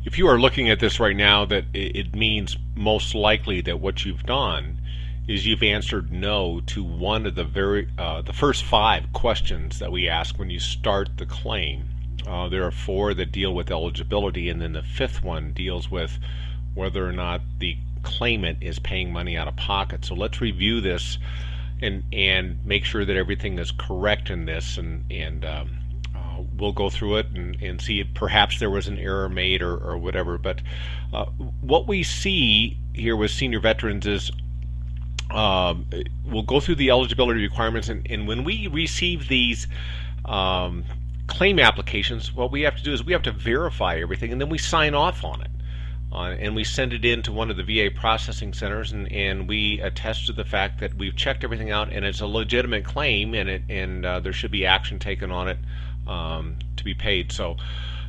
If you are looking at this right now, that it means most likely that what you've done is you've answered no to one of the first five questions that we ask when you start the claim. There are four that deal with eligibility, and then the fifth one deals with whether or not the claimant is paying money out of pocket. So let's review this and make sure that everything is correct in this, and we'll go through it and see if perhaps there was an error made or whatever. But what we see here with senior veterans is we'll go through the eligibility requirements, and when we receive these claim applications, what we have to do is we have to verify everything, and then we sign off on it. And we send it in to one of the VA processing centers, and we attest to the fact that we've checked everything out and it's a legitimate claim, and there should be action taken on it to be paid. So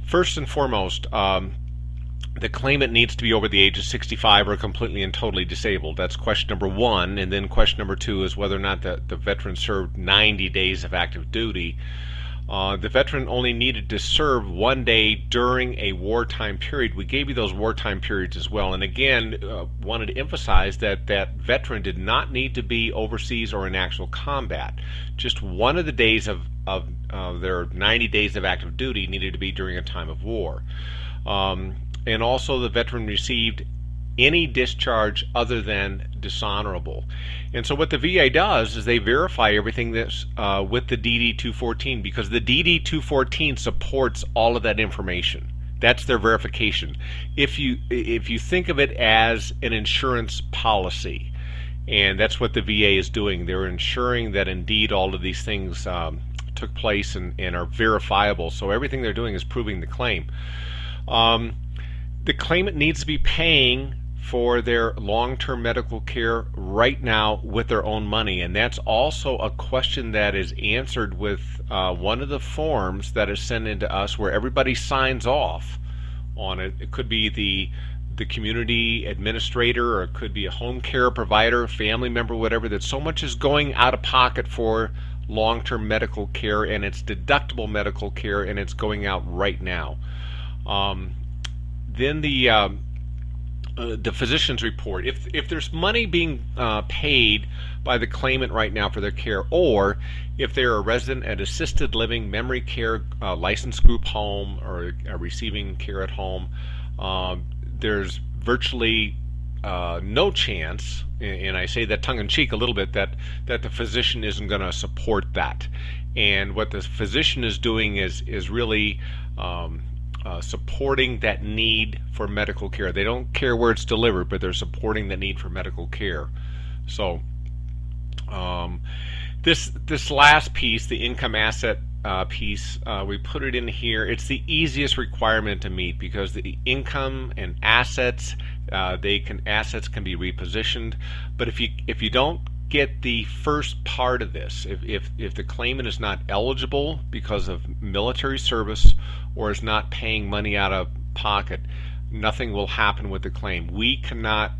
first and foremost, the claimant needs to be over the age of 65 or completely and totally disabled. That's question number one. And then question number two is whether or not the veteran served 90 days of active duty. The veteran only needed to serve 1 day during a wartime period. We gave you those wartime periods as well. And again, wanted to emphasize that that veteran did not need to be overseas or in actual combat. Just one of the days of their 90 days of active duty needed to be during a time of war. And also the veteran received any discharge other than dishonorable. And so what the VA does is they verify everything that's with the DD-214, because the DD-214 supports all of that information. That's their verification. If you think of it as an insurance policy, and that's what the VA is doing, they're ensuring that indeed all of these things took place and are verifiable. So everything they're doing is proving the claim. The claimant needs to be paying for their long-term medical care right now with their own money, and that's also a question that is answered with one of the forms that is sent into us where everybody signs off on it. It could be the community administrator, or it could be a home care provider, family member, whatever, that so much is going out of pocket for long-term medical care, and it's deductible medical care, and it's going out right now. Then the physician's report. If there's money being paid by the claimant right now for their care, or if they're a resident at assisted living, memory care, licensed group home, or receiving care at home, there's virtually no chance, and I say that tongue-in-cheek a little bit, that the physician isn't going to support that. And what the physician is doing is really supporting that need for medical care. They don't care where it's delivered, but they're supporting the need for medical care. So this last piece, the income asset piece, we put it in here. It's the easiest requirement to meet, because the income and assets, assets can be repositioned. But if you don't get the first part of this, if the claimant is not eligible because of military service or is not paying money out of pocket, nothing will happen with the claim. We cannot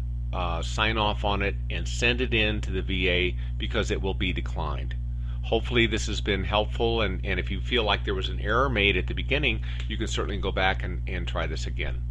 sign off on it and send it in to the VA because it will be declined. Hopefully this has been helpful, and if you feel like there was an error made at the beginning, you can certainly go back and try this again.